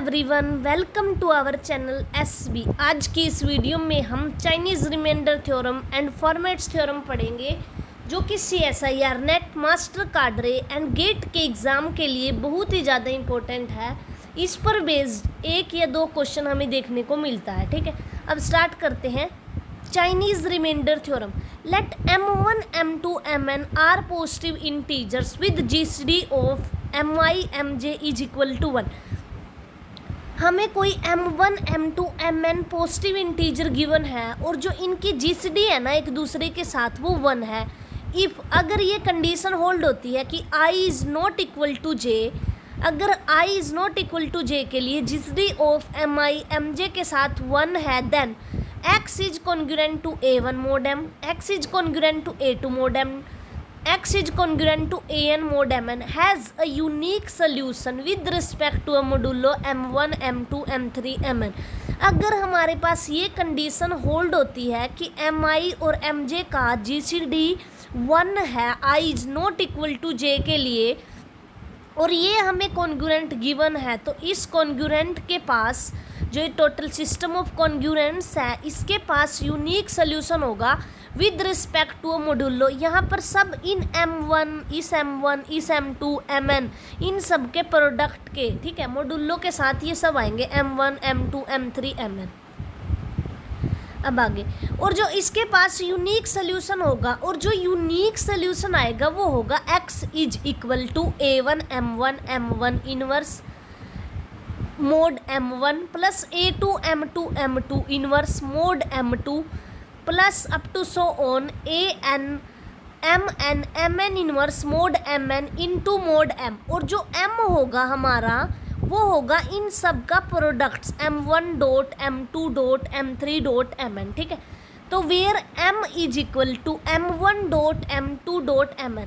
Everyone, welcome to our channel SB. आज की इस वीडियो में हम Chinese remainder theorem and Fermat's theorem पढ़ेंगे, जो कि CSIR NET, master cadre and GATE के एग्ज़ाम के लिए बहुत ही ज़्यादा इम्पोर्टेंट है। इस पर बेस्ड एक या दो क्वेश्चन हमें देखने को मिलता है। ठीक है, अब स्टार्ट करते हैं। Chinese remainder theorem, let m1 m2 mn are positive integers with GCD of mi mj is equal to 1। हमें कोई m1 m2 mn positive integer given है और जो इनकी GCD है ना एक दूसरे के साथ, वो 1 है। इफ़ अगर ये कंडीशन होल्ड होती है कि i is not equal to j, अगर i is not equal to j के लिए GCD ऑफ mi mj के साथ 1 है, then x is congruent to a1 mod m, x is congruent to a2 mod m, x is congruent to an mod mn has a unique solution with respect to a modulo m1 m2 m3 mn। अगर हमारे पास ये condition hold होती है कि mi और mj का GCD 1 है i is not equal to j के लिए, और ये हमें कॉन्ग्रुएंट गिवन है, तो इस कॉन्ग्रुएंट के पास जो ये टोटल सिस्टम ऑफ कॉन्ग्रुएंट्स है, इसके पास यूनिक सोल्यूशन होगा विद रिस्पेक्ट टू मोडुलो। यहाँ पर सब इन m1, इस m1, इस m2 mn, इन सब के प्रोडक्ट के, ठीक है, मोडुलो के साथ ये सब आएंगे m1 m2 m3 mn। अब आगे, और जो इसके पास यूनिक सोल्यूशन होगा, और जो यूनिक सोल्यूशन आएगा वो होगा x is equal to a1 m1 m1 inverse mod m1 plus a2 m2 m2 inverse mod m2 plus up to so on an mn mn inverse mod mn into mod m, और जो m होगा हमारा वो होगा इन सब का products m1 dot m2 dot m3 dot mn। ठीक है, तो where m is equal to m1 dot m2 dot mn,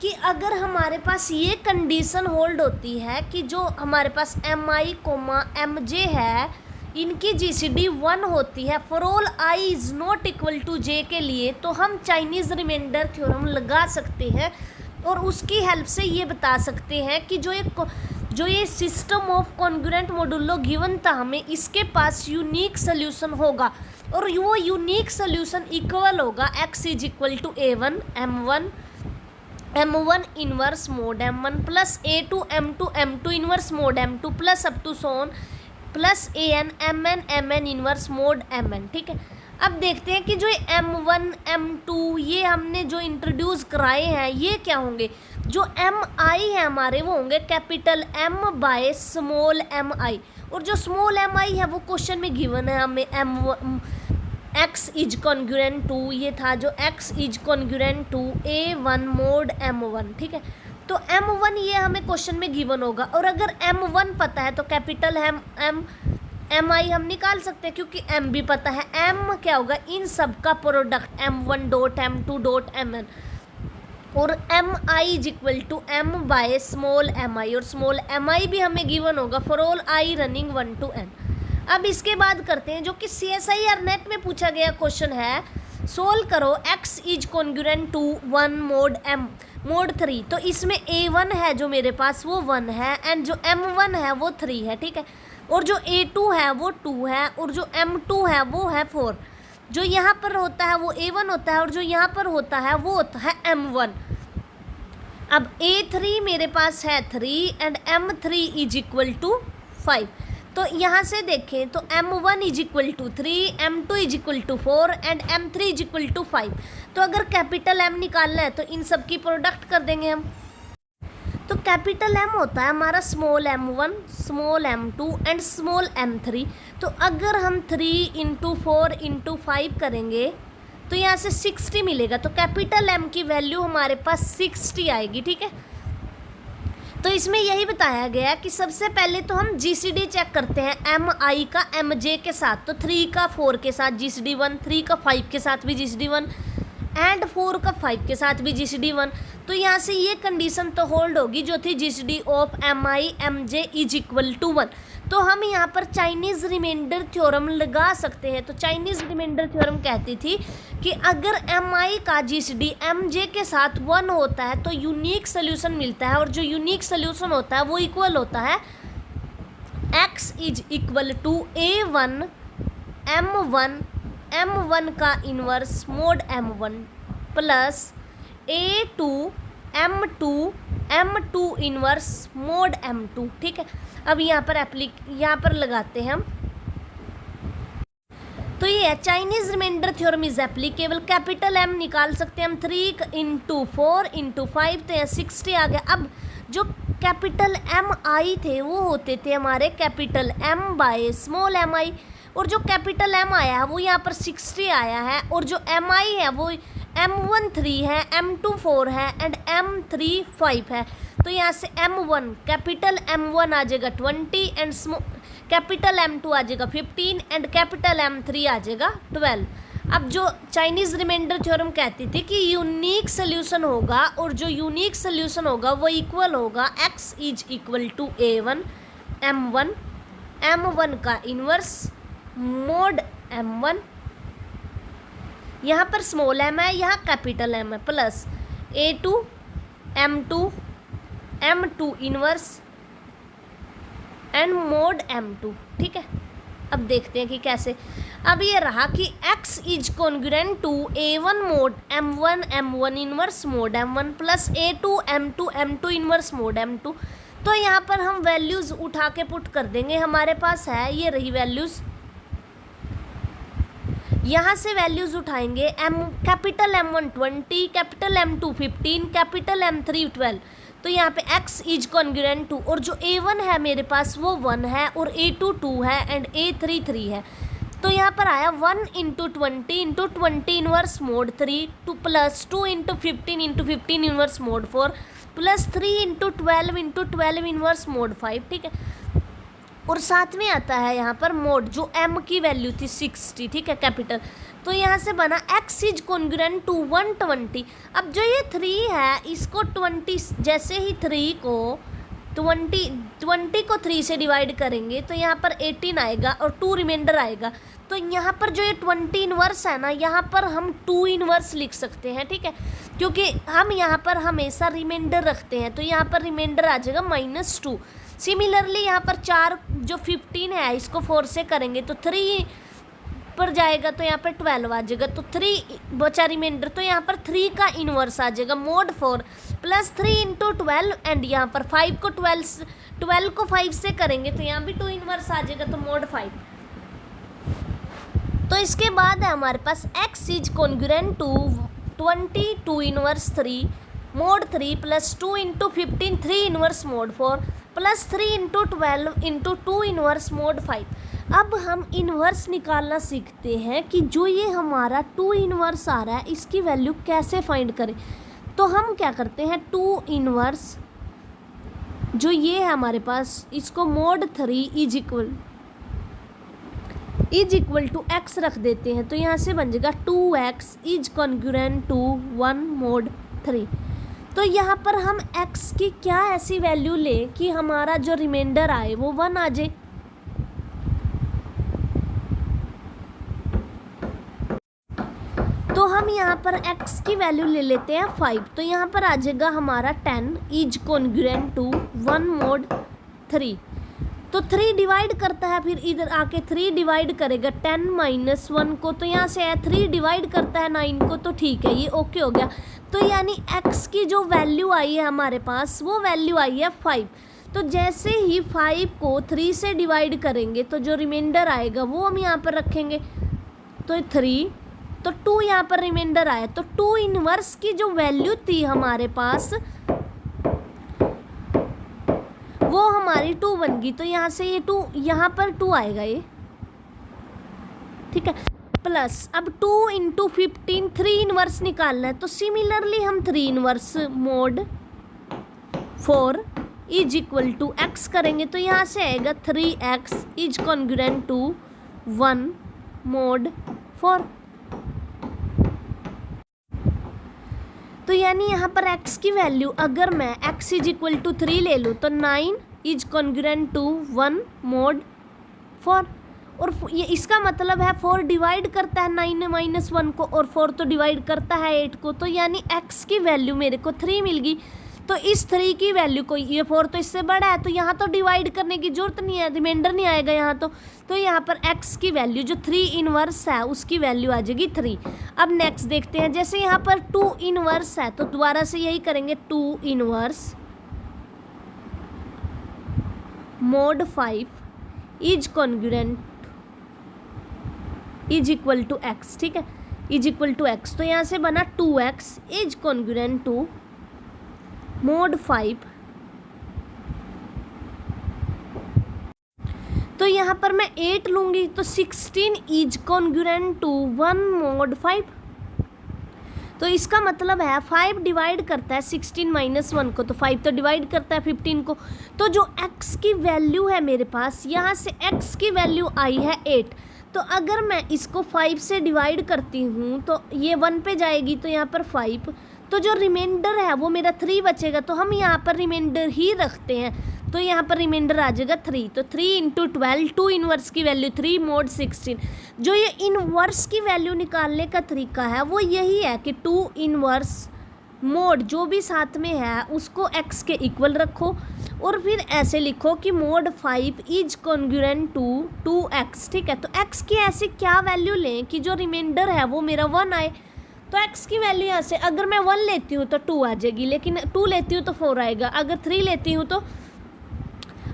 कि अगर हमारे पास ये कंडीशन होल्ड होती है कि जो हमारे पास mi कोमा mj है, इनकी GCD 1 होती है for all i is not equal to j के लिए, तो हम चाइनीज़ रिमाइंडर थ्योरम लगा सकते हैं और उसकी हेल्प से ये बता सकते हैं कि जो ये system of congruent modulo given था हमें, इसके पास यूनिक सोल्यूशन होगा, और वो यूनिक सोल्यूशन इक्वल होगा x is equal to a1 m1 inverse mod m1 plus a2 m2 m2 inverse mod m2 plus up to so on plus an mn mn inverse mod mn। ठीक है, अब देखते हैं कि जो m1 m2 ये हमने जो इंट्रोड्यूस कराए हैं, ये क्या होंगे। जो mi है हमारे, वो होंगे capital M by small mi, और जो स्मॉल mi है वो क्वेश्चन में गिवन है हमें x इज कॉन्ग्रुएंट टू, ये था जो x is congruent to a1 mod m1। ठीक है, तो m1 ये हमें क्वेश्चन में गिवन होगा, और अगर m1 पता है तो कैपिटल mi हम निकाल सकते हैं, क्योंकि m भी पता है। m क्या होगा, इन सब का product m1 dot m2 dot mn, और mi is equal to m by small mi, और स्मॉल mi भी हमें गिवन होगा for all i running 1 to n। अब इसके बाद करते हैं जो कि CSIR नेट में पूछा गया क्वेश्चन है, सोल्व करो x is congruent to 1 mod m mod 3। तो इसमें a1 है जो मेरे पास वो 1 है, एंड जो m1 है वो 3 है। ठीक है, और जो a2 है वो 2 है, और जो m2 है वो है 4। जो यहाँ पर होता है वो a1 होता है, और जो यहाँ पर होता है वो होता है m1। अब a3 मेरे पास है 3 and m3 is equal to 5। तो यहाँ से देखें तो m1 is equal to 3, m2 is equal to 4 and m3 is equal to 5। तो अगर कैपिटल M निकालना है तो इन सब की प्रोडक्ट कर देंगे हम। तो कैपिटल M होता है हमारा small m1, small m2 and small m3। तो अगर हम 3 इंटू 4 इंटू 5 करेंगे तो यहाँ से 60 मिलेगा, तो कैपिटल M की वैल्यू हमारे पास 60 आएगी। ठीक है, तो इसमें यही बताया गया कि सबसे पहले तो हम GCD चेक करते हैं mi का mj के साथ, तो 3 का 4 के साथ GCD 1, 3 का 5 के साथ भी GCD 1 एंड 4 का 5 के साथ भी GCD 1। तो यहाँ से ये कंडीशन तो होल्ड होगी जो थी GCD of mi mj is equal to 1। तो हम यहाँ पर चाइनीज़ रिमाइंडर थ्योरम लगा सकते हैं। तो चाइनीज़ रिमाइंडर थ्योरम कहती थी कि अगर mi का GCD mj के साथ 1 होता है तो यूनिक सोल्यूशन मिलता है, और जो यूनिक सोल्यूशन होता है वो इक्वल होता है x is equal to a1 m1 का inverse mod m1 plus a2 m2 inverse mod m2। ठीक है, अब यहाँ पर लगाते हैं हम। तो ये है Chinese remainder theorem is applicable. Capital M निकाल सकते हैं हम 3 इंटू 4 इंटू 5, तो यहाँ 60 आ गया। अब जो कैपिटल M आई थे वो होते थे हमारे capital M by small m आई, और जो कैपिटल M आया है वो यहाँ पर 60 आया है, और जो M आई है वो M1 3 है, M2 4 है एंड M3 5 है। तो यहाँ से M1 कैपिटल M1 आ जाएगा 20 एंड कैपिटल M2 आ जाएगा 15 एंड कैपिटल M3 आ जाएगा 12। अब जो चाइनीज रिमाइंडर थ्योरम कहती थी कि यूनिक सोल्यूशन होगा, और जो यूनिक सोल्यूशन होगा वो इक्वल होगा x is equal to a1 m1 का इन्वर्स मोड m1, यहाँ पर स्मॉल m है, यहाँ कैपिटल M है, plus a2 m2 inverse and mode m2। ठीक है, अब देखते हैं कि कैसे। अब ये रहा कि x is congruent to a1 mod m1 inverse mod m1 plus a2 m2 inverse mod m2। तो यहाँ पर हम वैल्यूज़ उठा के पुट कर देंगे। हमारे पास है ये रही वैल्यूज़, यहाँ से वैल्यूज़ उठाएंगे। Capital M1 20, capital M2 15, capital M3 12। तो यहाँ पे x इज कॉन्ग्रुएंट टू, और जो a1 है मेरे पास वो 1 है, और a2 2 है एंड a3 3 है। तो यहाँ पर आया 1 into 20 inverse mode 3 two plus 2 into 15 inverse mod 4 plus 3 into 12 inverse mod 5। ठीक है, और साथ में आता है यहाँ पर मोड, जो m की वैल्यू थी 60। ठीक है, कैपिटल। तो यहाँ से बना x इज कॉन्ग्रुएंट टू 120। अब जो ये 3 है इसको 20, जैसे ही 3 को 20 को 3 से डिवाइड करेंगे तो यहाँ पर 18 आएगा और 2 रिमाइंडर आएगा। तो यहाँ पर जो ये 20 इन्वर्स है ना, यहाँ पर हम 2 इन्वर्स लिख सकते हैं। ठीक है, क्योंकि हम यहाँ पर हमेशा रिमाइंडर रखते हैं, तो यहाँ पर रिमाइंडर आ जाएगा -2। सिमिलरली यहाँ पर 4 जो 15 है इसको 4 से करेंगे तो 3 पर जाएगा, तो यहाँ पर 12 आ जाएगा, तो 3 बचा रिमाइंडर। तो यहाँ पर 3 का इन्वर्स आ जाएगा मोड 4 प्लस 3 इंटू 12 एंड यहाँ पर 5 को 12 को 5 से करेंगे तो यहाँ भी 2 इन्वर्स आ जाएगा, तो मोड 5। तो इसके बाद है हमारे पास x is congruent to 22 inverse 3 mod 3 plus 2 into 15 3 inverse mod 4 plus 3 into 12 into 2 inverse mod 5। अब हम इन्वर्स निकालना सीखते हैं कि जो ये हमारा 2 इन्वर्स आ रहा है इसकी वैल्यू कैसे फाइंड करें। तो हम क्या करते हैं, 2 इन्वर्स जो ये है हमारे पास, इसको mod 3 is equal to x रख देते हैं। तो यहाँ से बन जाएगा 2x is congruent to 1 mode 3। तो यहाँ पर हम x की क्या ऐसी वैल्यू लें कि हमारा जो रिमाइंडर आए वो 1 आ जाए। तो हम यहाँ पर x की वैल्यू ले लेते हैं 5। तो यहाँ पर आ जाएगा हमारा 10 इज कॉन्ग्रुएंट टू 1 मोड 3। तो 3 डिवाइड करता है, फिर इधर आके 3 डिवाइड करेगा 10 माइनस 1 को, तो यहाँ से है 3 डिवाइड करता है 9 को, तो ठीक है ये ओके हो गया। तो यानी x की जो वैल्यू आई है हमारे पास वो वैल्यू आई है 5। तो जैसे ही 5 को 3 से डिवाइड करेंगे तो जो रिमाइंडर आएगा वो हम यहाँ पर रखेंगे, तो 3, तो 2 यहाँ पर रिमाइंडर आया। तो 2 इन्वर्स की जो वैल्यू थी हमारे पास वो हमारी 2 बन गई। तो यहाँ से ये 2 यहाँ पर 2 आएगा ये, ठीक है। प्लस अब 2 इंटू 15 3 इन्वर्स निकालना है, तो सिमिलरली हम 3 inverse mod 4 is equal to x करेंगे। तो यहाँ से आएगा 3x is congruent to 1 mode 4। तो यानी यहाँ पर x की वैल्यू अगर मैं x इज इक्वल टू 3 ले लूँ तो 9 इज कॉन्ग्रुएंट टू 1 मोड 4। और ये इसका मतलब है 4 डिवाइड करता है 9 माइनस 1 को, और 4 तो डिवाइड करता है 8 को। तो यानी x की वैल्यू मेरे को 3 मिल गई। तो इस 3 की वैल्यू को, ये 4 तो इससे बड़ा है तो यहाँ तो डिवाइड करने की जरूरत नहीं है, रिमाइंडर नहीं आएगा यहाँ तो यहाँ पर x की वैल्यू जो 3 इनवर्स है उसकी वैल्यू आ जाएगी 3। अब नेक्स्ट देखते हैं, जैसे यहाँ पर 2 इनवर्स है तो दोबारा से यही करेंगे, 2 inverse mod 5 is congruent is equal to x, ठीक है, इज इक्वल टू x। तो यहाँ से बना 2x is congruent to mod 5। तो यहाँ पर मैं 8 लूंगी तो 16 इज कॉन्ग्रुएंट टू 1 mod 5। तो इसका मतलब है 5 डिवाइड करता है 16 माइनस 1 को, तो 5 तो डिवाइड करता है 15 को। तो जो x की वैल्यू है मेरे पास, यहाँ से x की वैल्यू आई है 8। तो अगर मैं इसको 5 से डिवाइड करती हूँ तो ये 1 पे जाएगी, तो यहाँ पर 5, तो जो रिमाइंडर है वो मेरा 3 बचेगा। तो हम यहाँ पर रिमाइंडर ही रखते हैं, तो यहाँ पर रिमाइंडर आ जाएगा 3। तो 3 × 12, 2 इनवर्स की वैल्यू 3 mod 16। जो ये इनवर्स की वैल्यू निकालने का तरीका है वो यही है कि 2 इनवर्स मोड जो भी साथ में है उसको x के इक्वल रखो और फिर ऐसे लिखो कि mod 5 is congruent to 2x, ठीक है। तो x की ऐसे क्या वैल्यू लें कि जो रिमाइंडर है वो मेरा 1 आए। तो x की वैल्यू यहाँ से अगर मैं 1 लेती हूँ तो 2 आ जाएगी, लेकिन 2 लेती हूँ तो 4 आएगा। अगर 3 लेती हूँ तो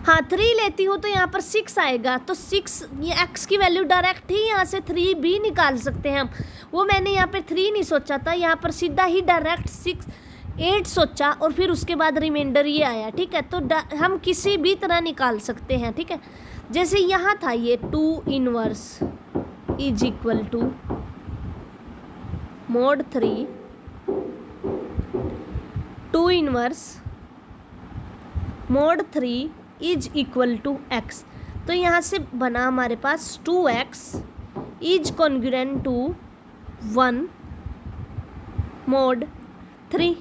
3 लेती हूँ तो यहाँ पर 6 आएगा। तो 6, ये x की वैल्यू डायरेक्ट ही यहाँ से 3 भी निकाल सकते हैं हम। वो मैंने यहाँ पे 3 नहीं सोचा था, यहाँ पर सीधा ही डायरेक्ट 8 सोचा और फिर उसके बाद रिमाइंडर ये आया, ठीक है। तो हम किसी भी तरह निकाल सकते हैं, ठीक है। जैसे यहाँ था ये 2 inverse is equal to mod 3, 2 inverse mod 3 is equal to x। तो यहाँ से बना हमारे पास 2x is congruent to 1 mod 3।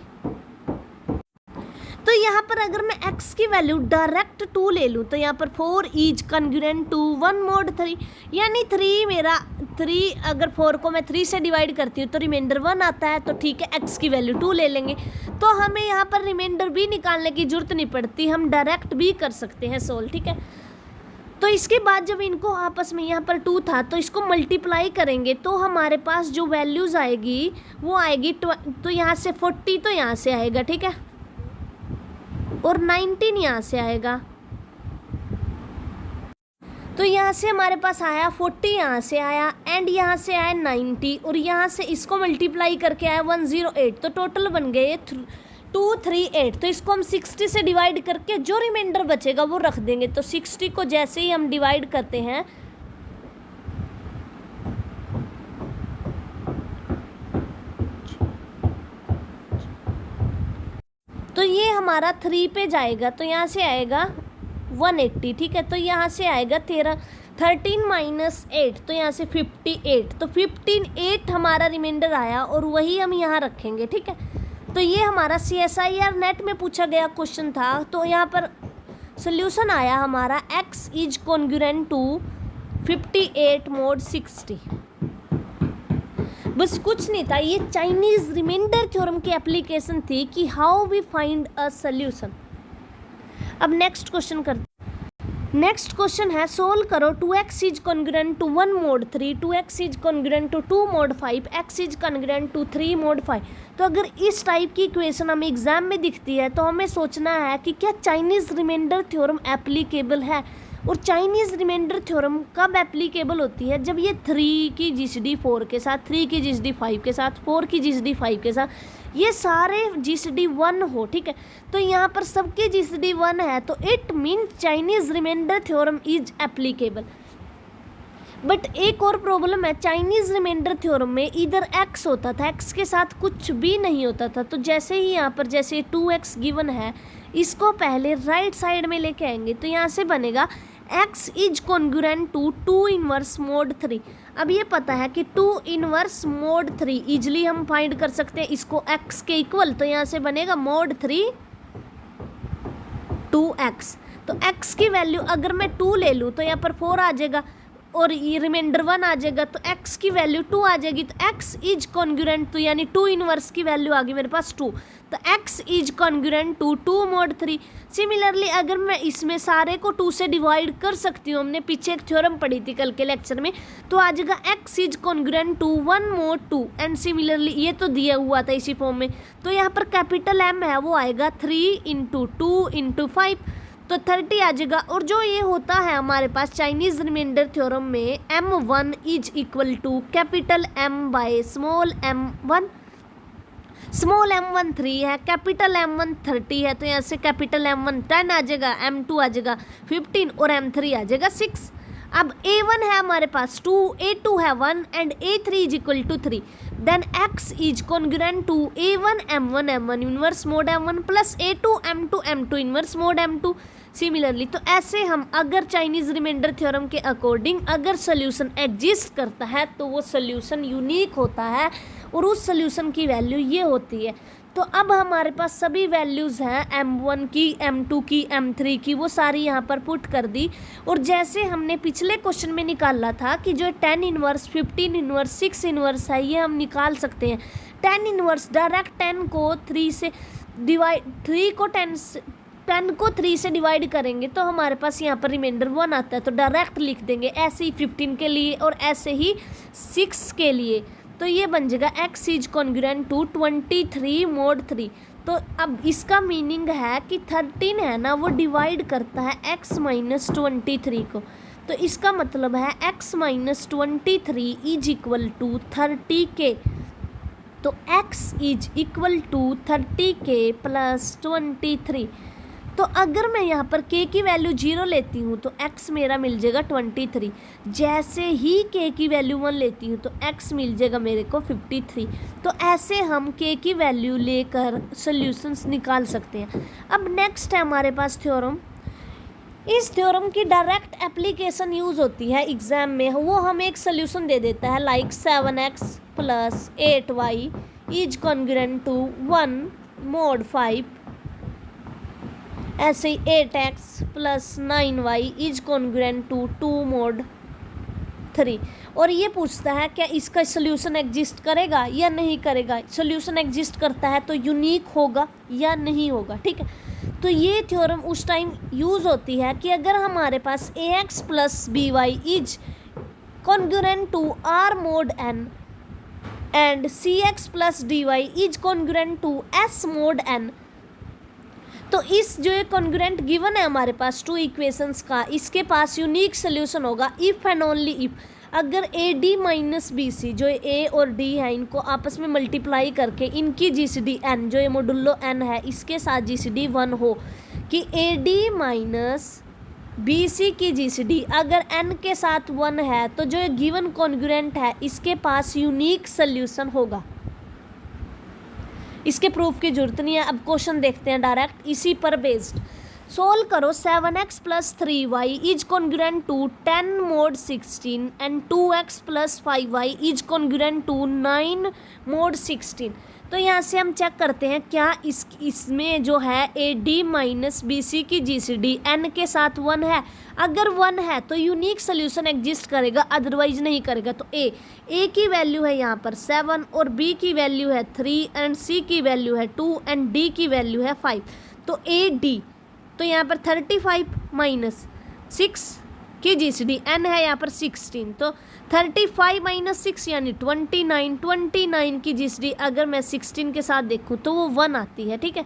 तो यहाँ पर अगर मैं x की वैल्यू डायरेक्ट 2 ले लूँ तो यहाँ पर 4 इज कॉन्ग्रुएंट टू 1 mod 3, यानी 3 मेरा 3, अगर 4 को मैं 3 से डिवाइड करती हूँ तो रिमाइंडर 1 आता है, तो ठीक है x की वैल्यू 2 ले लेंगे। तो हमें यहाँ पर रिमाइंडर भी निकालने की जरूरत नहीं पड़ती, हम डायरेक्ट भी कर सकते हैं सोल्व, ठीक है। तो इसके बाद जब इनको आपस में यहाँ पर 2 था तो इसको मल्टीप्लाई करेंगे तो हमारे पास जो वैल्यूज़ आएगी वो आएगी, तो यहाँ से 40 तो यहाँ से आएगा, ठीक है, और 19 यहाँ से आएगा। तो यहाँ से हमारे पास आया 40, यहाँ से आया एंड यहाँ से आया 90 और यहाँ से इसको मल्टीप्लाई करके आया 108। तो टोटल बन गए 238। तो इसको हम 60 से डिवाइड करके जो रिमाइंडर बचेगा वो रख देंगे। तो 60 को जैसे ही हम डिवाइड करते हैं तो ये हमारा 3 पे जाएगा, तो यहाँ से आएगा 180, ठीक है। तो यहाँ से आएगा 13 माइनस 8, तो यहाँ से 58। तो 15 हमारा रिमाइंडर आया और वही हम यहाँ रखेंगे, ठीक है। तो ये हमारा CSIR नेट में पूछा गया क्वेश्चन था। तो यहाँ पर सोल्यूशन आया हमारा x is congruent to 58 mod 60। बस कुछ नहीं था, ये चाइनीज रिमाइंडर थ्योरम की एप्लीकेशन थी कि how we find a solution. अब नेक्स्ट क्वेश्चन करते हैं। नेक्स्ट क्वेश्चन है सोल्व करो 2x is congruent to 1 mod 3, 2x is congruent to 2 mod 5, x is congruent to 3 mod 5। तो अगर इस टाइप की इक्वेशन हमें एग्जाम में दिखती है तो हमें सोचना है कि क्या चाइनीज रिमाइंडर थ्योरम एप्लीकेबल है। और चाइनीज़ रिमाइंडर थ्योरम कब एप्लीकेबल होती है, जब ये 3 की जीसीडी 4 के साथ, 3 की जीसीडी 5 के साथ, 4 की जीसीडी 5 के साथ, ये सारे जीसीडी 1 हो, ठीक है। तो यहाँ पर सबके जीसीडी 1 है, तो it mean Chinese remainder theorem is applicable. But एक और प्रॉब्लम है, चाइनीज़ रिमाइंडर थ्योरम में इधर x होता था, x के साथ कुछ भी नहीं होता था। तो जैसे ही यहाँ पर जैसे 2x गिवन है, इसको पहले राइट साइड में लेके आएंगे तो यहाँ से बनेगा x is congruent to 2 inverse mod 3। अब ये पता है कि 2 इनवर्स mod 3 इजली हम फाइंड कर सकते हैं इसको x के इक्वल। तो यहाँ से बनेगा mod 3 2x। तो x की वैल्यू अगर मैं 2 ले लूँ तो यहाँ पर 4 आ जाएगा और ये रिमाइंडर 1 आ जाएगा, तो x की वैल्यू 2 आ जाएगी। तो x इज कॉन्ग्रुएंट, तो यानी 2 इनवर्स की वैल्यू आ गई मेरे पास 2। तो x is congruent to 2 mod 3। Similarly अगर मैं इसमें सारे को 2 से डिवाइड कर सकती हूँ, हमने पीछे एक थ्योरम पढ़ी थी कल के लेक्चर में, तो आ जाएगा x is congruent to 1 mod 2। And similarly ये तो दिया हुआ था इसी फॉर्म में, तो यहाँ पर कैपिटल M है वो आएगा 3 × 2 × 5, तो 30 आ जाएगा। और जो ये होता है हमारे पास चाइनीज रिमाइंडर थ्योरम में M1 is equal to capital M by small m1। Small m1 3 है, कैपिटल M1 30 है, तो यहाँ से कैपिटल M1 10 आ जाएगा, M2 आ जाएगा 15 और M3 आ जाएगा 6। अब A1 है हमारे पास 2, A2 है 1 and A3 is equal to 3। Then x is congruent to A1 M1 M1 inverse mod M1 plus A2 M2 M2 inverse mod M2। Similarly तो ऐसे हम अगर चाइनीज रिमाइंडर थ्योरम के अकॉर्डिंग अगर सोल्यूशन एग्जिस्ट करता है तो वो सोल्यूशन यूनिक होता है और उस सोल्यूशन की वैल्यू ये होती है। तो अब हमारे पास सभी वैल्यूज़ हैं M1 की, M2 की, M3 की, वो सारी यहाँ पर पुट कर दी। और जैसे हमने पिछले क्वेश्चन में निकाला था कि जो 10 इनवर्स 15 इनवर्स 6 इनवर्स है, ये हम निकाल सकते हैं। 10 इनवर्स डायरेक्ट 10 को 3 से डिवाइड करेंगे तो हमारे पास यहाँ पर रिमाइंडर 1 आता है, तो डायरेक्ट लिख देंगे। ऐसे ही 15 के लिए और ऐसे ही 6 के लिए, तो ये बन जाएगा x is congruent to 23 mod 3। तो अब इसका मीनिंग है कि 13 है ना, वो डिवाइड करता है x माइनस 23 को, तो इसका मतलब है x minus 23 is equal to 30k। तो x is equal to 30k plus 23। तो अगर मैं यहाँ पर k की वैल्यू 0 लेती हूँ तो x मेरा मिल जाएगा 23। जैसे ही k की वैल्यू 1 लेती हूँ तो x मिल जाएगा मेरे को 53। तो ऐसे हम k की वैल्यू लेकर सॉल्यूशंस निकाल सकते हैं। अब नेक्स्ट है हमारे पास थ्योरम। इस थ्योरम की डायरेक्ट एप्लीकेशन यूज़ होती है एग्जाम में, वो हमें एक सोल्यूशन दे देता है like 7x plus 8y is congruent to 1 mod 5। ऐसे ही 8x plus 9y is congruent to 2 mod 3। और ये पूछता है क्या इसका सोल्यूशन एग्जिस्ट करेगा या नहीं करेगा। सोल्यूशन एग्जिस्ट करता है तो यूनिक होगा या नहीं होगा, ठीक है। तो ये थ्योरम उस टाइम यूज़ होती है कि अगर हमारे पास ax plus by is congruent to r mod n and cx plus dy is congruent to s mod n। तो इस जो ये कॉन्ग्रुएंट गिवन है हमारे पास 2 इक्वेशंस का, इसके पास यूनिक सोल्यूशन होगा इफ़ एंड ओनली इफ़ अगर AD माइनस BC जो A और D है इनको आपस में मल्टीप्लाई करके इनकी GCD n जो ये मोडुलो n है इसके साथ GCD 1 हो, कि AD माइनस BC की GCD अगर n के साथ 1 है तो जो ये गिवन कॉन्ग्रुएंट है इसके पास यूनिक सोल्यूशन होगा। इसके प्रूफ की जरूरत नहीं है। अब क्वेश्चन देखते हैं डायरेक्ट इसी पर बेस्ड। सोल्व करो 7x plus 3y is congruent to 10 mod 16 and 2x plus 5y is congruent to 9 mod 16। तो यहाँ से हम चेक करते हैं क्या इसमें जो है AD माइनस BC की GCD n के साथ 1 है। अगर 1 है तो यूनिक सोल्यूशन एग्जिस्ट करेगा, अदरवाइज नहीं करेगा। तो A की वैल्यू है यहाँ पर 7 और B की वैल्यू है 3 एंड C की वैल्यू है 2 एंड D की वैल्यू है 5। तो AD तो यहाँ पर 35 माइनस 6 की GCD n है यहाँ पर 16, तो 35 माइनस 6 यानी 29 की GCD अगर मैं 16 के साथ देखूँ तो वो 1 आती है, ठीक है।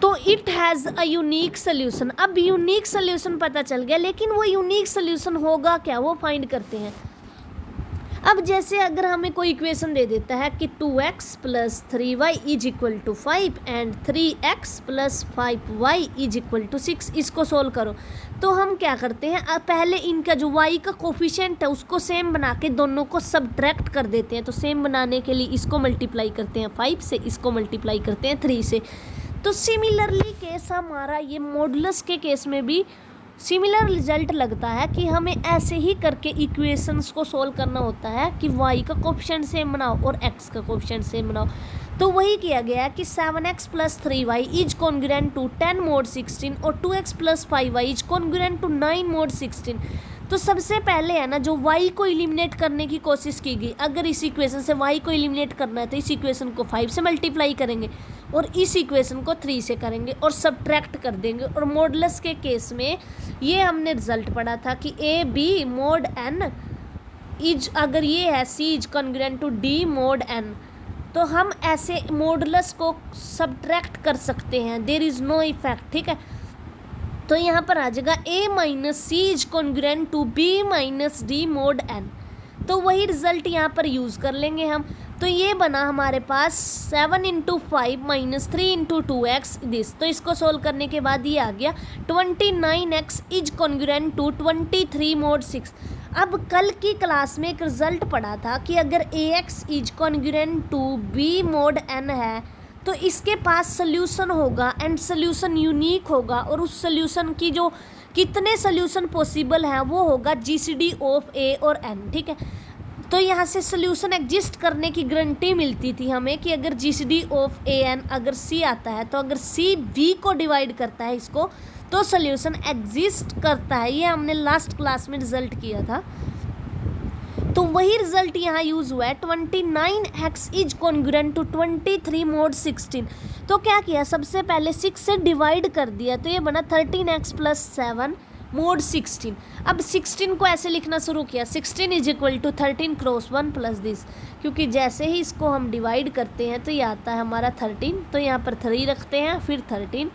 तो it has a unique solution. अब यूनिक सोल्यूशन पता चल गया, लेकिन वो यूनिक सोल्यूशन होगा क्या वो फाइंड करते हैं। अब जैसे अगर हमें कोई इक्वेशन दे देता है कि 2x plus 3y is equal to 5 and 3x plus 5y is equal to 6, इसको सोल्व करो। तो हम क्या करते हैं, अब पहले इनका जो y का कोफिशिएंट है उसको सेम बना के दोनों को सब्ट्रैक्ट कर देते हैं। तो सेम बनाने के लिए इसको मल्टीप्लाई करते हैं 5 से, इसको मल्टीप्लाई करते हैं 3 से। तो सिमिलरली केस हमारा ये मॉडुलस के केस में भी सिमिलर रिजल्ट लगता है कि हमें ऐसे ही करके इक्वेशंस को सोल्व करना होता है कि y का कोफिशिएंट सेम बनाओ और x का कोफिशिएंट सेम बनाओ। तो वही किया गया है कि 7x plus 3y is congruent to 10 mod 16 और 2x plus 5y is congruent to 9 mod 16। तो सबसे पहले है ना जो y को एलिमिनेट करने की कोशिश की गई, अगर इस इक्वेशन से y को एलिमिनेट करना है तो इस इक्वेशन को 5 से मल्टीप्लाई करेंगे और इस इक्वेशन को 3 से करेंगे और सब्ट्रैक्ट कर देंगे। और मॉडुलस के केस में ये हमने रिजल्ट पढ़ा था कि a b mod n is, अगर ये है c is congruent to d mod n, तो हम ऐसे मॉडुलस को सब्ट्रैक्ट कर सकते हैं, देयर इज़ नो इफेक्ट। ठीक है, तो यहाँ पर आ जाएगा a minus c is congruent to b minus d mod n। तो वही रिजल्ट यहाँ पर यूज़ कर लेंगे हम। तो ये बना हमारे पास 7 into 5 minus 3 into 2x this. तो इसको सोल्व करने के बाद ये आ गया 29x is congruent to 23 mode 6। अब कल की क्लास में एक रिजल्ट पढ़ा था कि अगर ax is congruent to b mod n है तो इसके पास सोल्यूशन होगा एंड सोल्यूशन यूनिक होगा, और उस सोल्यूशन की जो कितने सोल्यूशन पॉसिबल हैं वो होगा जीसीडी ऑफ a और n। ठीक है, तो यहाँ से सोल्यूशन एग्जिस्ट करने की गारंटी मिलती थी हमें कि अगर जीसीडी ऑफ a n अगर c आता है तो अगर c v को डिवाइड करता है इसको तो सोल्यूशन एग्जिस्ट करता है। ये हमने लास्ट क्लास में रिजल्ट किया था, तो वही रिजल्ट यहाँ यूज़ हुआ है। 29x is congruent to 23 mode 16। तो क्या किया, सबसे पहले 6 से डिवाइड कर दिया तो ये बना 13x प्लस 7 मोड 16। अब 16 को ऐसे लिखना शुरू किया, 16 is equal to 13 cross 1 plus this, क्योंकि जैसे ही इसको हम डिवाइड करते हैं तो ये आता है हमारा 13, तो यहाँ पर 3 रखते हैं, फिर 13,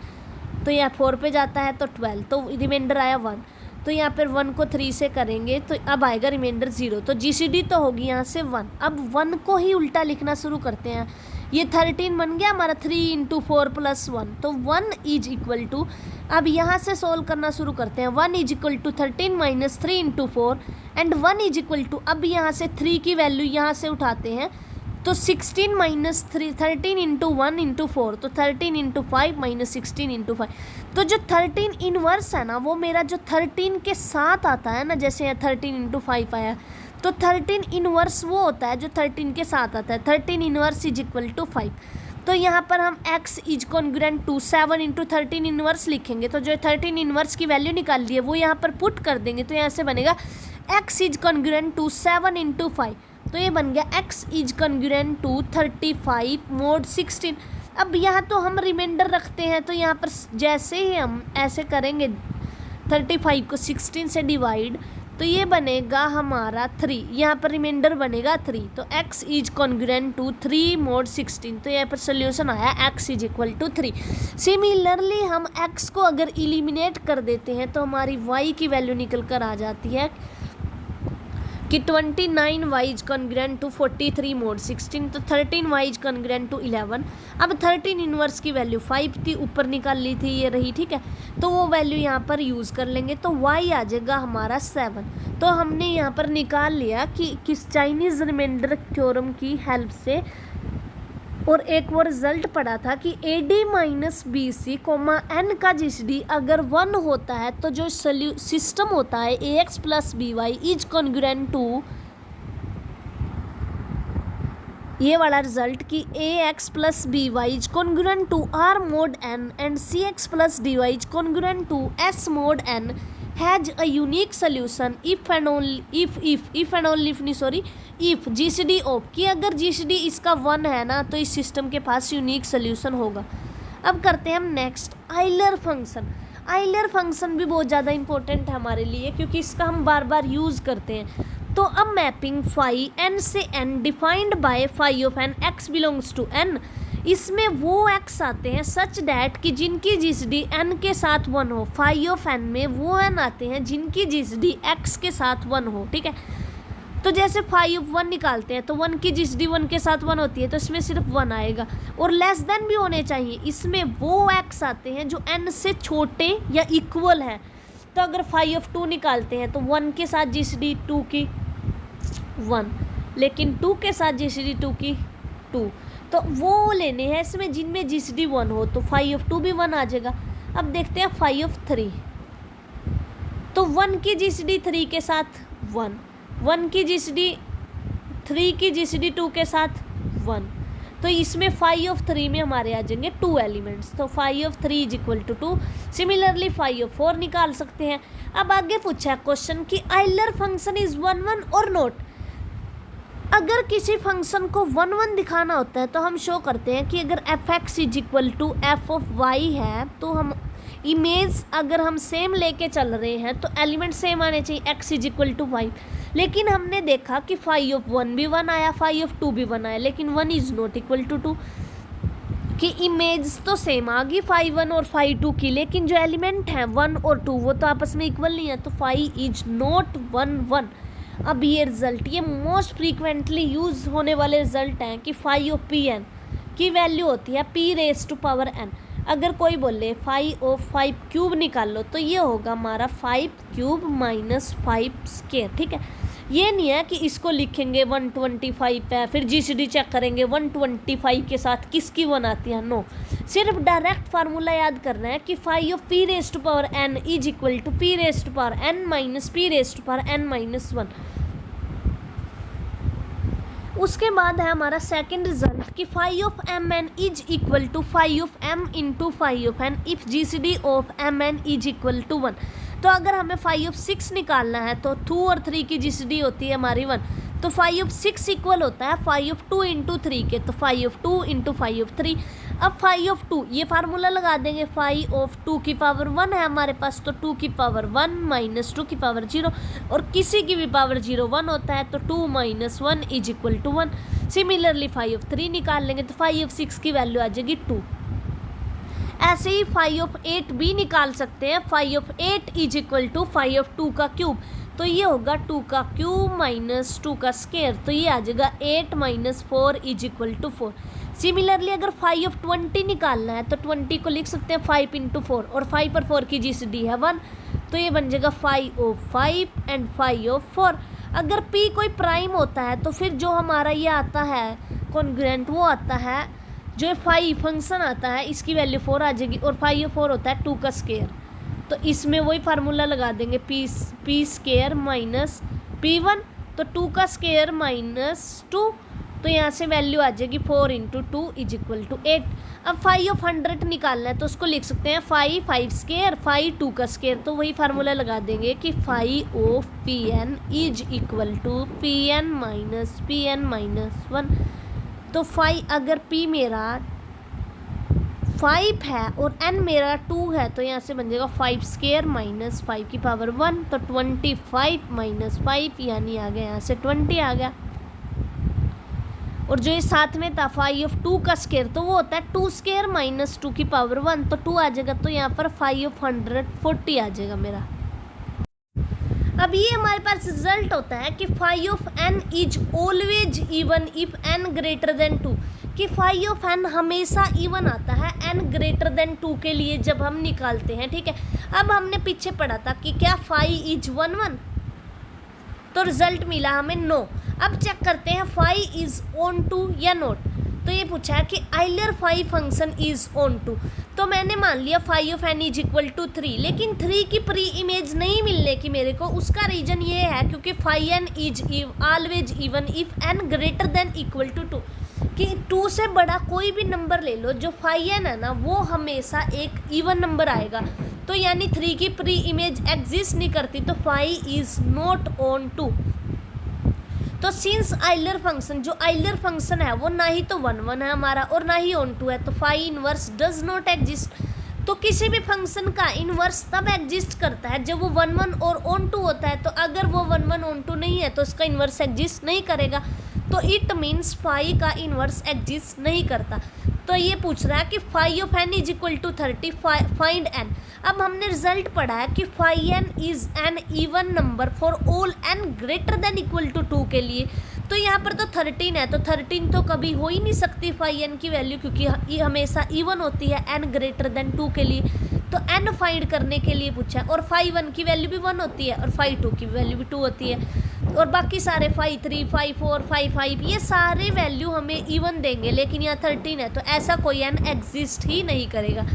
तो यहाँ 4 पे जाता है तो 12, तो रिमाइंडर आया 1। तो यहाँ पर 1 को 3 से करेंगे तो अब आएगा रिमाइंडर 0, तो जीसीडी तो होगी यहाँ से 1। अब 1 को ही उल्टा लिखना शुरू करते हैं, ये 13 बन गया हमारा 3 इंटू 4 प्लस 1, तो 1 इज इक्वल टू, अब यहाँ से सोल्व करना शुरू करते हैं, 1 is equal to 13 minus 3 into 4 and 1 is equal to, अब यहाँ से 3 की वैल्यू यहाँ से उठाते हैं तो 16 माइनस 13 इंटू 1 इंटू 4, तो 13 इंटू 5 माइनस 16 इंटू 5। तो जो 13 इनवर्स है ना वो मेरा जो 13 के साथ आता है ना, जैसे यहाँ 13 इंटू 5 आया, तो 13 इनवर्स वो होता है जो 13 के साथ आता है। 13 इनवर्स इज इक्वल टू 5। तो यहाँ पर हम x is congruent to 7 into 13 inverse लिखेंगे, तो जो 13 इनवर्स की वैल्यू निकाल ली है वो यहाँ पर पुट कर देंगे, तो यहाँ से बनेगा x is congruent to 7 into 5, तो ये बन गया x is congruent to 35 mod 16। अब यहाँ तो हम रिमाइंडर रखते हैं, तो यहाँ पर जैसे ही हम ऐसे करेंगे 35 को 16 से डिवाइड, तो ये बनेगा हमारा 3, यहाँ पर रिमाइंडर बनेगा 3, तो x is congruent to 3 mod 16, तो यहाँ पर सोल्यूशन आया x is equal to 3। Similarly हम x को अगर एलिमिनेट कर देते हैं तो हमारी y की वैल्यू निकल कर आ जाती है कि 29y is congruent to 43 mode 16, तो 13y इज कॉन्ग्रुएंट टू 11। अब 13 इनवर्स की वैल्यू 5 थी, ऊपर निकाल ली थी, ये रही। ठीक है, तो वो वैल्यू यहाँ पर यूज़ कर लेंगे, तो y आ जाएगा हमारा 7। तो हमने यहाँ पर निकाल लिया कि किस चाइनीज़ रिमाइंडर थ्योरम की हेल्प से। और एक वो रिजल्ट पड़ा था कि AD minus BC comma n का जीसीडी अगर 1 होता है तो जो सिस्टम होता है AX plus BY is congruent to, ये वाला रिजल्ट कि AX plus BY is congruent to R mod n and CX plus DY is congruent to S mod n has a unique solution if GCD of, कि अगर GCD इसका 1 है ना तो इस सिस्टम के पास यूनिक सोल्यूशन होगा। अब करते हैं हम next Euler function. Euler function भी बहुत ज़्यादा इंपॉर्टेंट है हमारे लिए क्योंकि इसका हम बार बार यूज़ करते हैं। तो अब मैपिंग फाई n से n defined by phi of n x belongs to n, इसमें वो x आते हैं सच डैट कि जिनकी जीसीडी n के साथ 1 हो। फाई ऑफ n में वो n आते हैं जिनकी जीसीडी x के साथ 1 हो। ठीक है, तो जैसे फाई ऑफ 1 निकालते हैं तो 1 की जीसीडी 1 के साथ 1 होती है, तो इसमें सिर्फ 1 आएगा और लेस देन भी होने चाहिए। इसमें वो x आते हैं जो n से छोटे या इक्वल है। तो अगर फाई ऑफ 2 निकालते हैं तो 1 के साथ जीसीडी 2 की 1, लेकिन 2 के साथ जीसीडी 2 की 2, तो वो लेने हैं इसमें जिनमें जीसीडी 1 हो। तो फाई ऑफ 2 भी 1 आ जाएगा। अब देखते हैं फाई ऑफ 3, तो 1 की जीसीडी 3 के साथ 1, 1 की जीसीडी 3 की जीसीडी 2 के साथ 1, तो इसमें 5/3 में हमारे आ जाएंगे 2 एलिमेंट्स, तो 5/3 इज इक्वल टू 2। सिमिलरली 5/4 निकाल सकते हैं। अब आगे पूछा है क्वेश्चन कि आइलर फंक्शन इज 1 और नॉट। अगर किसी फंक्शन को 1 दिखाना होता है तो हम शो करते हैं कि अगर f(x) is equal to f(y) है तो हम इमेज अगर हम सेम लेके चल रहे हैं तो एलिमेंट सेम आने चाहिए, x इज इक्वल टू 5। लेकिन हमने देखा कि 5/1 भी 1 आया, 5/2 भी 1 आया, लेकिन 1 इज नॉट इक्वल टू 2 कि इमेज तो सेम आ गई 5/1 और 5/2 की, लेकिन जो एलिमेंट हैं 1 और 2 वो तो आपस में इक्वल नहीं है, तो 5 इज नॉट 1 अब ये रिजल्ट, ये मोस्ट फ्रीक्वेंटली यूज होने वाले रिजल्ट हैं कि 5/n की वैल्यू होती है p⁻n। अगर कोई बोले 5/5³ निकालो तो ये होगा हमारा 5³ माइनस 5², ठीक है। ये नहीं है कि इसको लिखेंगे 125 है फिर GCD चेक करेंगे 125 के साथ किसकी 1 आती है, नो, सिर्फ डायरेक्ट फार्मूला याद करना है कि 5p⁻n is equal to p⁻n minus p⁻n minus 1। उसके बाद है हमारा सेकंड रिजल्ट कि 5/mn is equal to 5/m into 5/n if GCD of mn is equal to 1। तो अगर हमें 5/6 निकालना है तो 2 और 3 की GCD होती है हमारी 1, तो 5/6 इक्वल होता है 5/2 इंटू 3 के, तो 5/2 इंटू 5/3। अब 5/2 ये फार्मूला लगा देंगे, 5/2 की पावर 1 है हमारे पास, तो 2 की पावर 1 माइनस 2 की पावर 0, और किसी की भी पावर 0 1 होता है, तो 2 minus 1 is equal to 1। Similarly 5/3 निकाल लेंगे तो 5/6 की वैल्यू आ जाएगी 2। ऐसे ही 5/8 भी निकाल सकते हैं, 5/8 इज इक्वल टू 5/2 का क्यूब, तो ये होगा 2 का क्यूब माइनस 2 का स्क्वायर, तो ये आ जाएगा 8 minus 4 is equal to 4। Similarly अगर 5/20 निकालना है तो 20 को लिख सकते हैं 5 इंटू 4, और 5 पर 4 की GCD है 1, तो ये बन जाएगा 5/5 एंड 5/4। अगर P कोई प्राइम होता है तो फिर जो हमारा ये आता है कॉन्ग्रुएंट वो आता है, जो 5 फंक्शन आता है इसकी वैल्यू 4 आ जाएगी, और 5/4 होता है 2 का स्क्वायर, तो इसमें वही फार्मूला लगा देंगे p² माइनस p1, तो 2 का स्क्वायर माइनस 2, तो यहाँ से वैल्यू आ जाएगी 4 इंटू 2 इज इक्वल टू 8। अब 5/100 निकालना है तो उसको लिख सकते हैं 5² 5 2 का स्क्वायर, तो वही फार्मूला लगा देंगे कि 5/Pn is equal to Pn minus 1। तो 5 अगर P मेरा 5 है और n मेरा 2 है तो यहाँ से बन जाएगा 5² माइनस 5 की पावर 1, तो 25 माइनस 5 यानी आ गया यहाँ से 20 आ गया। और जो ये साथ में था 5/2 का स्क्वायर तो वो होता है 2² माइनस 2 की पावर 1, तो 2 आ जाएगा, तो यहाँ पर 5/140 आ जाएगा मेरा। अब ये हमारे पास रिजल्ट होता है कि 5/n is always even if n greater then 2, कि 5/n हमेशा इवन आता है n ग्रेटर देन 2 के लिए जब हम निकालते हैं, ठीक है। अब हमने पीछे पढ़ा था कि क्या 5 इज 1 तो रिजल्ट मिला हमें नो। अब चेक करते हैं 5 इज ऑन टू या नोट। तो ये पूछा है कि Euler 5 function is onto, तो मैंने मान लिया 5/n इज इक्वल टू 3, लेकिन 3 की प्री इमेज नहीं मिलने की मेरे को, उसका रीजन ये है क्योंकि 5n is always even if n greater than equal to 2, कि 2 से बड़ा कोई भी नंबर ले लो, जो 5n है ना वो हमेशा एक इवन नंबर आएगा, तो यानी 3 की प्री इमेज एग्जिस्ट नहीं करती, तो 5 इज नॉट ऑन टू। तो सिंस आइलर फंक्शन, जो आइलर फंक्शन है वो ना ही तो 1 है हमारा और ना ही ऑन टू है, तो 5 इनवर्स डज नॉट एग्जिस्ट। तो किसी भी फंक्शन का इनवर्स तब एग्जिस्ट करता है जब वो 1 और ऑन टू होता है, तो अगर वो 1 ऑन टू नहीं है तो उसका इनवर्स एग्जिस्ट नहीं करेगा, तो इट मीन्स 5 का इनवर्स एग्जिस्ट नहीं करता। तो ये पूछ रहा है कि 5/n is equal to 30 find n। अब हमने रिजल्ट पढ़ा है कि 5n is an even number for all n greater than equal to 2 के लिए, तो यहाँ पर तो 13 है, तो 13 तो कभी हो ही नहीं सकती 5n की वैल्यू, क्योंकि ये हमेशा इवन होती है n ग्रेटर देन 2 के लिए, तो n फाइंड करने के लिए पूछा है, और 5/1 की वैल्यू भी 1 होती है और 5/2 की वैल्यू भी 2 होती है, और बाकी सारे 5 3 5 4 5 5 ये सारे वैल्यू हमें इवन देंगे, लेकिन यहाँ 13 है तो ऐसा कोई n एग्जिस्ट ही नहीं करेगा।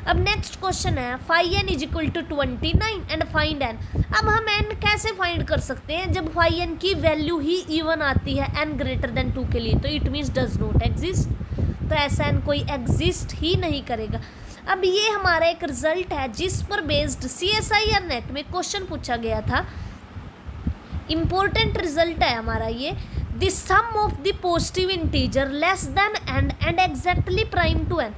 अब नेक्स्ट क्वेश्चन है phi n is equal to 29 and find n। अब हम n कैसे फाइंड कर सकते हैं जब फाई n की वैल्यू ही इवन आती है n ग्रेटर देन 2 के लिए, तो it means does not exist, तो ऐसा n कोई एग्जिस्ट ही नहीं करेगा। अब ये हमारा एक रिजल्ट है जिस पर बेस्ड CSIR नेट में क्वेश्चन पूछा गया था, इम्पोर्टेंट रिजल्ट है हमारा ये। The sum of the positive integer less than n and exactly prime to n,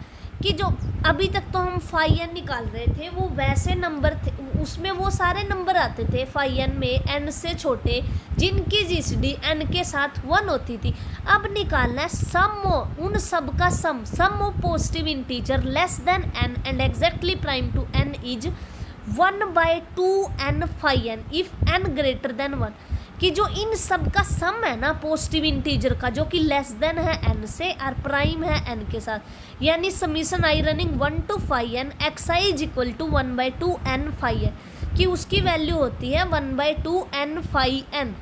कि जो अभी तक तो हम फाई n निकाल रहे थे वो वैसे नंबर थे, उसमें वो सारे नंबर आते थे फाई n में n से छोटे जिनकी GCD n के साथ 1 होती थी। अब निकालना है सम, उन सब का sum of positive integer less than n and exactly prime to n is 1/2n phi n if n greater than 1, कि जो इन सब का सम है ना पॉजिटिव इंटीजर का, जो कि लेस देन है n से और प्राइम है n के साथ, यानी summation i running 1 to phi n xi is equal to 1/2n phi n, कि उसकी वैल्यू होती है 1/2n फाई n।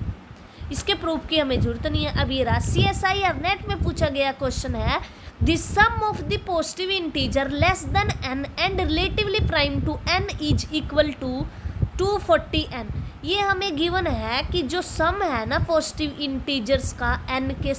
इसके प्रूफ की हमें जरूरत नहीं है। अब ये रहा CSIR नेट में पूछा गया क्वेश्चन है the sum of the positive integer less than n and relatively prime to n is equal to 240n। ये हमें गिवन है कि जो सम है ना पॉजिटिव इंटीजर्स का n के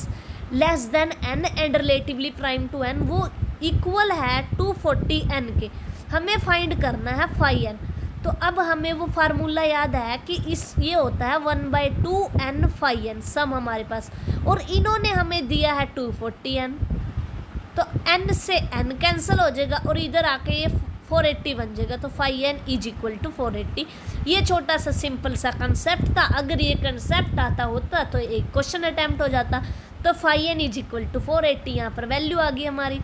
less than n and relatively prime to n वो इक्वल है 240n के, हमें फाइंड करना है फाई n। तो अब हमें वो फार्मूला याद है कि ये होता है 1/2n फाई n सम हमारे पास, और इन्होंने हमें दिया है 240n, तो n से n कैंसिल हो जाएगा और इधर आके ये 480 बन जाएगा, तो phi n is equal to 480। ये छोटा सा सिंपल सा कंसेप्ट था, अगर ये कंसेप्ट आता होता तो एक क्वेश्चन अटैम्प्ट हो जाता। तो phi n is equal to 480 यहाँ पर वैल्यू आ गई हमारी।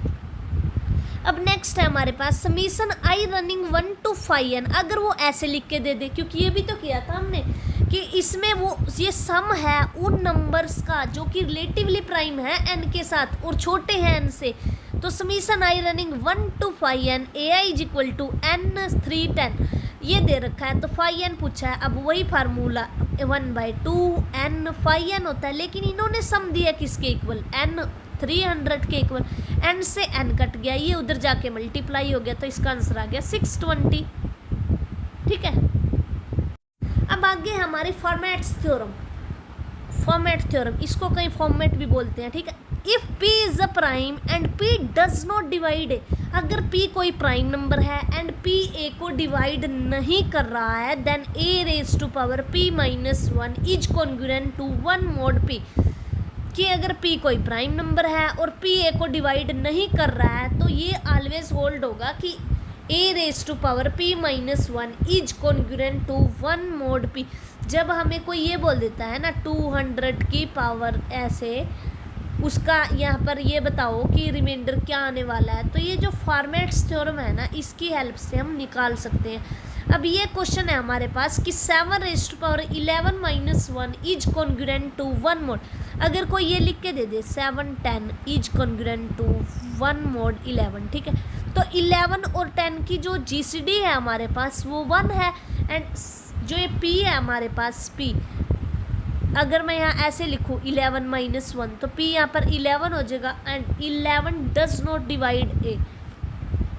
अब नेक्स्ट है हमारे पास summation i running 1 to phi n, अगर वो ऐसे लिख के दे दे, क्योंकि ये भी तो किया था हमने कि इसमें वो ये सम है उन नंबर्स का जो कि रिलेटिवली प्राइम है n के साथ और छोटे हैं n से, तो summation i running 1 to phi n ai is equal to n310 ये दे रखा है। तो फाई n पूछा है, अब वही फार्मूला 1/2n फाई n होता है, लेकिन इन्होंने सम दिया किसके इक्वल, n 300 के इक्वल, n से n कट गया, ये उधर जाके मल्टीप्लाई हो गया, तो इसका आंसर आ गया 620। ठीक है, अब आगे हमारी फॉर्मेट्स थ्योरम। फॉर्मेट थ्योरम इसको कई फॉर्मेट भी बोलते हैं। ठीक है, if p is a prime and p does not divide, अगर p कोई प्राइम नंबर है एंड p a को डिवाइड नहीं कर रहा है, then a raise to power p minus 1 is congruent to 1 mod p, कि अगर p कोई प्राइम नंबर है और p a को डिवाइड नहीं कर रहा है तो ये ऑलवेज होल्ड होगा कि a raise to power p minus 1 is congruent to 1 mod p। जब हमें कोई ये बोल देता है ना 200 की पावर ऐसे, उसका यहाँ पर ये बताओ कि रिमाइंडर क्या आने वाला है, तो ये जो फॉर्मेट्स थ्योरम है ना इसकी हेल्प से हम निकाल सकते हैं। अब ये क्वेश्चन है हमारे पास कि 7 raise to power 11 minus 1 is congruent to 1 mod, अगर कोई ये लिख के दे दे 7 10 इज कॉन्ग्रुएंट टू 1 mod 11। ठीक है, तो 11 और 10 की जो GCD है हमारे पास वो 1 है, एंड जो ये p है हमारे पास p, अगर मैं यहाँ ऐसे लिखूँ 11 माइनस 1 तो p यहाँ पर 11 हो जाएगा, and 11 does not divide a,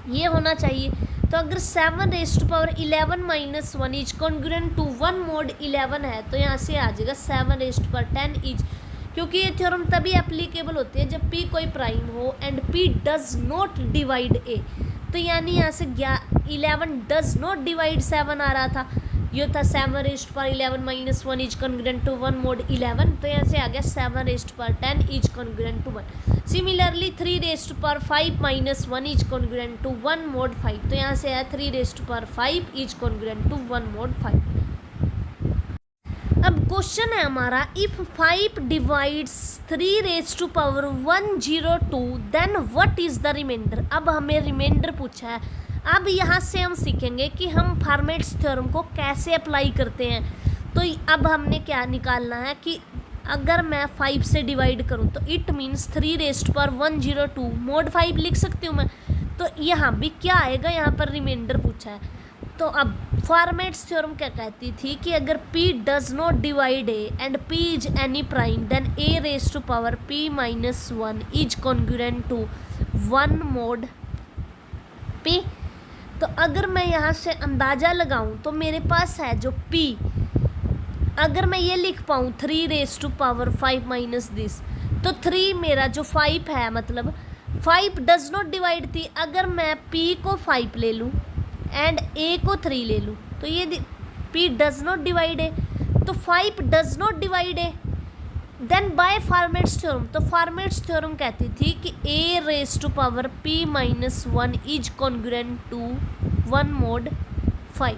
ये होना चाहिए। तो अगर 7 raise to power 11 minus 1 is congruent to 1 mod 11 है, तो यहाँ से आ जाएगा 7 रेज टू पावर 10 इज, क्योंकि ये थ्योरम तभी एप्लीकेबल होती है जब p कोई प्राइम हो and p does not divide a। तो यानी यहाँ से 11 डज नॉट डिवाइड 7 आ रहा था, ये था 7 raise to power 11 minus 1 is congruent to 1 mod 11, तो यहाँ से आ गया 7 raise to power 10 is congruent to 1। Similarly 3 raise to power 5 minus 1 is congruent to 1 mod 5, तो यहाँ से आया 3 raise to power 5 is congruent to 1 mod 5। अब क्वेश्चन है हमारा if 5 divides 3 raise to power 102 then what is the remainder. अब हमें reminder पूछा है। अब यहाँ से हम सीखेंगे कि हम फॉर्मेट्स थ्योरम को कैसे अप्लाई करते हैं। तो अब हमने क्या निकालना है कि अगर मैं 5 से डिवाइड करूँ तो it means 3 raise to power 102 mod 5 लिख सकती हूँ मैं। तो यहाँ भी क्या आएगा, यहाँ पर रिमाइंडर पूछा है, तो अब फॉर्मेट्स थ्योरम क्या कहती थी कि अगर p does not divide a and p is any prime then a raise to power p minus 1 is congruent to 1 mod p। तो अगर मैं यहाँ से अंदाज़ा लगाऊं तो मेरे पास है जो p, अगर मैं ये लिख पाऊँ 3 raise to power 5 minus this, तो 3 मेरा जो 5 है, मतलब 5 डज नॉट डिवाइड थी, अगर मैं p को 5 ले लूँ एंड a को 3 ले लूँ तो ये p डज नॉट डिवाइड है, तो 5 डज नॉट डिवाइड है। देन बाय फॉर्मेट्स थ्योरम, तो फॉर्मेट्स थ्योरम कहती थी कि a raise to power p minus 1 is congruent to 1 mod 5।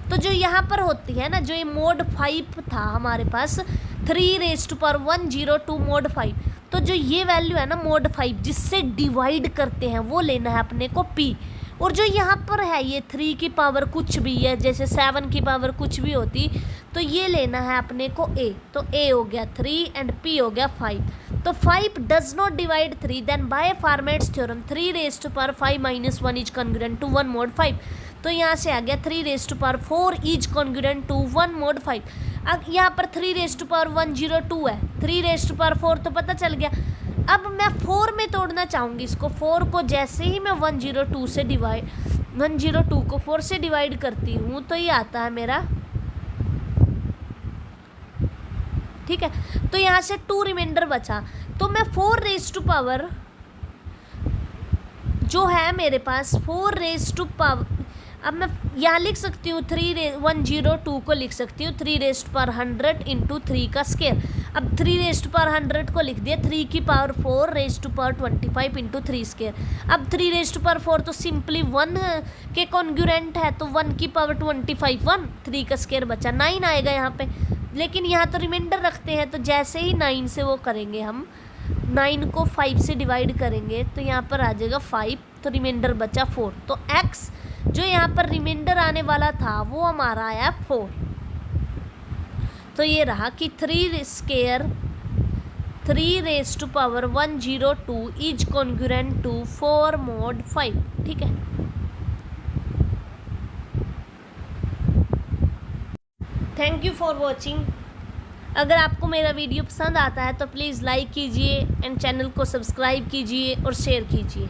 तो जो यहाँ पर होती है ना, जो ये mod 5 था हमारे पास 3 रेज टू पावर 102 mod 5, तो जो ये वैल्यू है ना mod 5 जिससे डिवाइड करते हैं वो लेना है अपने को p। और जो यहाँ पर है ये 3 की पावर कुछ भी है, जैसे 7 की पावर कुछ भी होती, तो ये लेना है अपने को a। तो a हो गया 3 एंड p हो गया 5। तो 5 does not divide 3, then by Fermat's theorem 3 raise to power 5 minus 1 is congruent to 1 mod 5। तो यहाँ से आ गया 3 raise to power 4 is congruent to 1 mod 5। अब यहाँ पर 3 रेज टू पावर 102 है, 3 रेज टू पावर 4 तो पता चल गया। अब मैं 4 में तोड़ना चाहूँगी इसको, 4 को जैसे ही मैं 102 से डिवाइड 102 को 4 से डिवाइड करती हूँ तो ये आता है मेरा, ठीक है। तो यहाँ से 2 रिमाइंडर बचा, तो मैं 4 रेज टू पावर जो है मेरे पास 4 रेज टू पावर, अब मैं यहाँ लिख सकती हूँ 102 को लिख सकती हूँ 3 रेज टू पावर 100 इंटू 3 का स्केयर। अब 3 रेज टू पावर 100 को लिख दिया 3 की power 4 raise to power 25 into 3 square. अब 3 रेज टू पावर 4 तो सिंपली 1 के कॉन्ग्रुएंट है, तो 1 की पावर 25 1, 3 का स्केयर बचा 9 आएगा यहाँ पे। लेकिन यहाँ तो रिमाइंडर रखते हैं, तो जैसे ही 9 से वो करेंगे हम 9 को 5 से डिवाइड करेंगे तो यहाँ पर आ जाएगा 5, तो रिमाइंडर बचा 4। तो x जो यहाँ पर रिमाइंडर आने वाला था वो हमारा आया 4। तो ये रहा कि 3 square 3 raise to power 102 is congruent to 4 mod 5, ठीक है। Thank you for watching. अगर आपको मेरा वीडियो पसंद आता है तो प्लीज़ लाइक कीजिए एंड चैनल को सब्सक्राइब कीजिए और शेयर कीजिए।